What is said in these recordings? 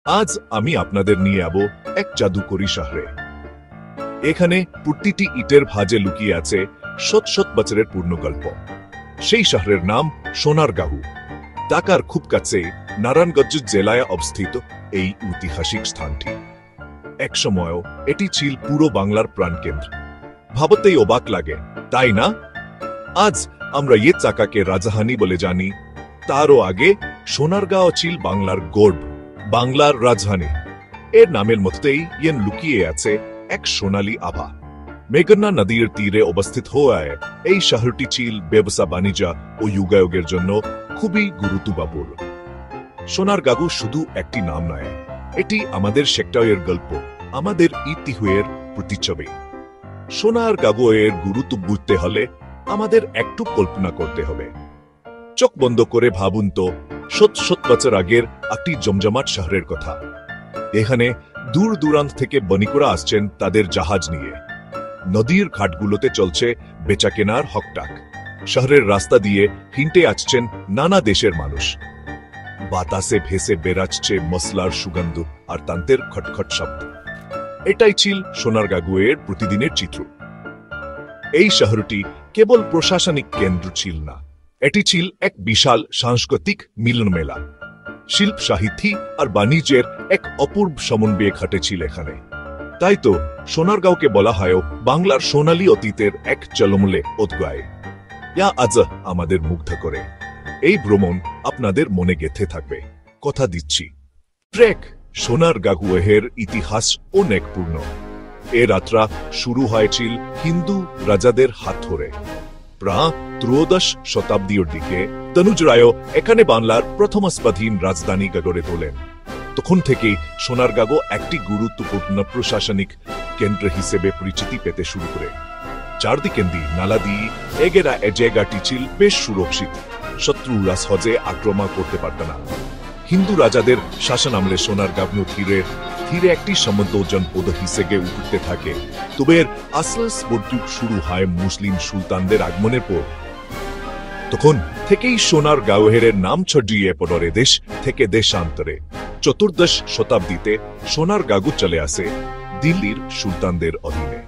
আজ আমি আপনাদের নিয়ে যাব এক জাদুকরী শহরে। এখানে প্রতিটি ইটের ভাঁজে লুকিয়ে আছে শত শত বছরের পূর্ণ গল্প। সেই শহরের নাম সোনারগাঁও। ঢাকার খুব কাছে নারায়ণগঞ্জ জেলায় অবস্থিত এই ঐতিহাসিক স্থানটি। একসময়ও এটি ছিল পুরো বাংলার প্রাণকেন্দ্র। ভাবতেই অবাক লাগে, তাই না? আজ আমরা ইয়ে চাকাকে রাজধানী বলে জানি, তারও আগে সোনারগাঁও ছিল বাংলার গর্ব, বাংলার রাজধানী। এর নামের মধ্যেই ইয়েন লুকিয়ে আছে এক সোনালী আভা। মেঘনা নদীর তীরে অবস্থিত হওয়ায় এই শহরটি ছিল ব্যবসা বাণিজ্য ও যোগাযোগের জন্য খুবই গুরুত্বপূর্ণ। সোনারগাঁও শুধু একটি নাম নয়, এটি আমাদের সেক্টরের গল্প, আমাদের ইতিহাসের প্রতিচ্ছবি। সোনারগাঁওয়ের গুরুত্ব বুঝতে হলে আমাদের একটু কল্পনা করতে হবে। চোখ বন্ধ করে ভাবুন তো, শত শত বছর আগের একটি জমজমাট শহরের কথা। এখানে দূর দূরান্ত থেকে বণিকরা আসছেন তাদের জাহাজ নিয়ে। নদীর ঘাটগুলোতে চলছে বেচাকেনার হকটাক। শহরের রাস্তা দিয়ে হিন্টে আসছেন নানা দেশের মানুষ। বাতাসে ভেসে বেরাচ্ছে মশলার সুগন্ধ আর তান্তের খটখট শব্দ। এটাই ছিল সোনারগাঁওয়ের প্রতিদিনের চিত্র। এই শহরটি কেবল প্রশাসনিক কেন্দ্র ছিল না, এটি ছিল এক বিশাল সাংস্কৃতিক মিলন মেলা। শিল্প, সাহিত্য আর বাণিজ্যের এক অপূর্ব সমন্বয় ঘটেছিল এখানে। তাই তো সোনারগাঁওকে বলা হয় বাংলার সোনালী অতীতের এক চলমলে অধ্যায়। যা আজ আমাদের মুগ্ধ করে। এই ভ্রমণ আপনাদের মনে গেঁথে থাকবে, কথা দিচ্ছি। ট্রেক সোনারগাঁওয়ের ইতিহাস অনেক পূর্ণ। এ যাত্রা শুরু হয়েছিল হিন্দু রাজাদের হাত ধরে। প্রায় ত্রয়োদশ শতাব্দীর দিকে তনুজ রায় এখানে বাংলার প্রথম স্বাধীন রাজধানী গড়ে তোলেন। তখন থেকেই সোনারগাঁও একটি গুরুত্বপূর্ণ প্রশাসনিক কেন্দ্র হিসেবে পরিচিতি পেতে শুরু করে। চারদিকে নালা দিয়ে এগেরা এ জায়গাটি ছিল বেশ সুরক্ষিত। শত্রুরা সহজে আক্রমণ করতে পারত না। হিন্দু রাজাদের শাসনামলে সোনারগাঁও ধীরে ধীরে একটি সমৃদ্ধ জনপদ হিসেবে উঠতে থাকে। তবে এর আসল বর্তুক শুরু হয় মুসলিম সুলতানদের আগমনের পর। তখন থেকেই সোনারগাঁওয়ের নাম ছড়িয়ে পড়ে দেশ থেকে দেশান্তরে। চতুর্দশ শতাব্দীতে সোনারগাঁও চলে আসে দিল্লির সুলতানদের অধীনে।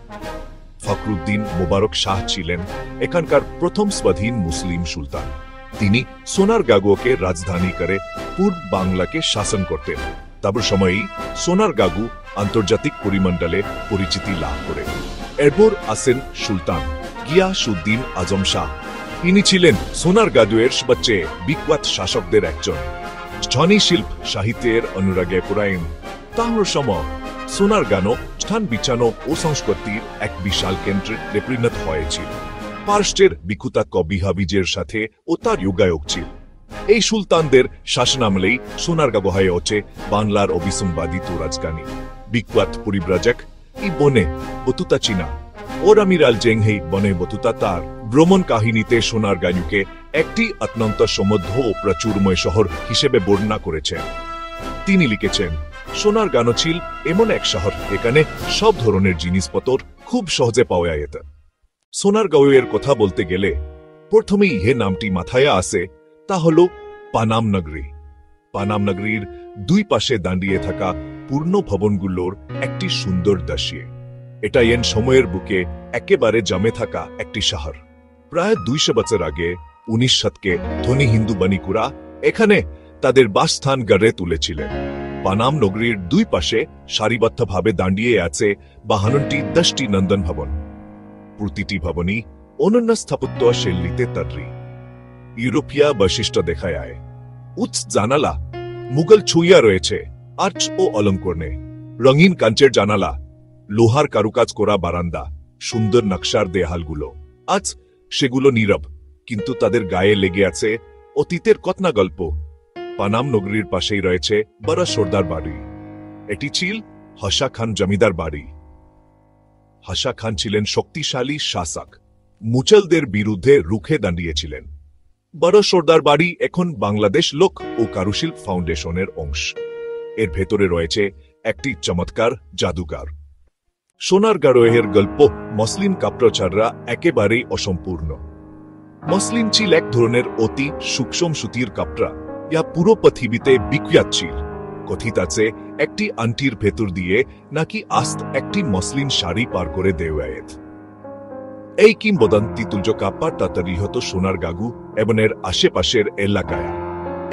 ফখরুদ্দিন মোবারক শাহ ছিলেন এখানকার প্রথম স্বাধীন মুসলিম সুলতান। তিনি সোনারগাঁওকে রাজধানী করে পূর্ব বাংলাকে শাসন করতেন। তার সময়ই সোনারগাঁও আন্তর্জাতিক পরিমণ্ডলে পরিচিতি লাভ করে। এরপর আসেন সুলতান গিয়াসউদ্দিন আজম শাহ। ইনি ছিলেন সোনারগাঁওয়ের সবচেয়ে বিখ্যাত শাসকদের একজন। ধনী শিল্প সাহিত্যের অনুরাগে পুরায়ণ। তাঁর সময় সোনারগাঁও স্থান বিছানো ও সংস্কৃতির এক বিশাল কেন্দ্রে পরিণত হয়েছিল। পার্শ্বের বিখ্যাত কবি হাবিজের সাথে ও তার যোগাযোগ ছিল। এই সুলতানদের শাসনামলেই সোনারগাঁও হয়ে ওঠে বাংলার অবিসংবাদিত রাজধানী। বিখ্যাত পরিব্রাজক ই বনে বতুতা চীনা ওর আমিরাল জেংহেই বনে বতুতা তার ভ্রমণ কাহিনীতে সোনারগাঁওকে একটি অত্যন্ত সমৃদ্ধ ও প্রাচুর্যময় শহর হিসেবে বর্ণনা করেছেন। তিনি লিখেছেন, সোনারগাঁও ছিল এমন এক শহর এখানে সব ধরনের জিনিসপত্র খুব সহজে পাওয়া যেত। সোনারগাঁওয়ের কথা বলতে গেলে প্রথমেই যে নামটি মাথায় আসে তা হল পানাম নগরী। পানাম নগরীর দুই পাশে দাঁড়িয়ে থাকা পূর্ণ ভবনগুলোর একটি সুন্দর দৃশ্য। এটা এন সময়ের বুকে একেবারে জমে থাকা একটি শহর। প্রায় 200 বছর আগে 19 শতকে ধনী হিন্দু বণিকরা এখানে তাদের বাসস্থান গড়ে তুলেছিলেন। পানাম নগরীর দুই পাশে সারিবদ্ধভাবে দাঁড়িয়ে আছে 52টি নন্দন ভবন। প্রতিটি ভবনই অনন্য স্থাপত্য শৈলীতে তৈরি। ইউরোপীয় বৈশিষ্ট্য দেখা যায়। উচ্চ জানালা, মুঘল ছুঁয়া রয়েছে আর্চ ও অলঙ্করণে। রঙিন কাঁচের জানালা, লোহার কারুকাজ করা বারান্দা, সুন্দর নকশার দেয়ালগুলো। আজ সেগুলো নীরব, কিন্তু তাদের গায়ে লেগে আছে অতীতের কতনা গল্প। পানাম নগরীর পাশেই রয়েছে বড় সর্দার বাড়ি। এটি ছিল হাসা খান জমিদার বাড়ি। হাসা খান ছিলেন শক্তিশালী শাসক, মুচলদের বিরুদ্ধে রুখে দাঁড়িয়েছিলেন। বড় সর্দার বাড়ি এখন বাংলাদেশ লোক ও কারুশিল্প ফাউন্ডেশনের অংশ। এর ভেতরে রয়েছে একটি চমৎকার জাদুঘর। সোনারগাঁওয়ের গল্প মসলিন কাপড় একেবারেই অসম্পূর্ণ। মসলিন ছিল এক ধরনের অতি সূক্ষ্ম সুতির কাপড়, যা পুরো পৃথিবীতে বিখ্যাত ছিল। কথিত আছে একটি আন্টির ভেতর দিয়ে নাকি আস্ত একটি মসলিন শাড়ি পার করে দেওয়ায়েত। এই কিংবদন্তি তুলজকাপ্পার তাতারি হতো সোনারগাঁও এবং এর আশেপাশের এলাকায়।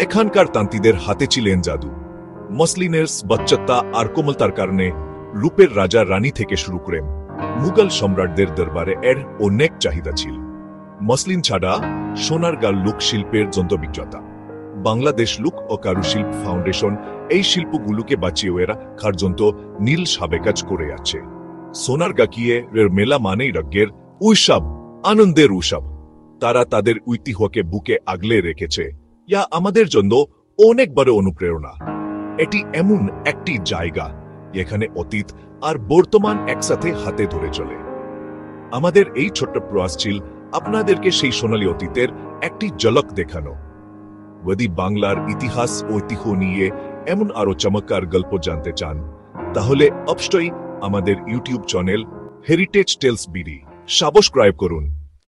এখানকার তান্তিদের হাতে ছিলেন জাদু, মসলিনের বাচ্চত্তা আর কোমলতার কারণে রূপের রাজা রানী থেকে শুরু করে মুঘল সম্রাটদের দরবারে এর অনেক চাহিদা ছিল। মসলিন ছাড়া সোনারগাঁও লোকশিল্পের যন্ত্রবিজ্ঞতা বাংলাদেশ লোক ও কারুশিল্প ফাউন্ডেশন এই শিল্পগুলোকে বাঁচিয়ে রাখার জন্য নীল সাবে কাজ করে আছে। সোনারগাঁকিয়ে মেলা মানেই রাজ্যের উৎসব, আনন্দের উৎসব। তারা তাদের ঐতিহ্যকে বুকে আগলে রেখেছে, যা আমাদের জন্য অনেক বড় অনুপ্রেরণা। এটি এমন একটি জায়গা যেখানে অতীত আর বর্তমান একসাথে হাতে ধরে চলে। আমাদের এই ছোট্ট প্রয়াস ছিল আপনাদেরকে সেই সোনালী অতীতের একটি ঝলক দেখানো। যদি বাংলার ইতিহাস ঐতিহ্য নিয়ে এমন আরো চমৎকার গল্প জানতে চান, তাহলে অবশ্যই আমাদের YouTube channel Heritage Tales BD subscribe করুন।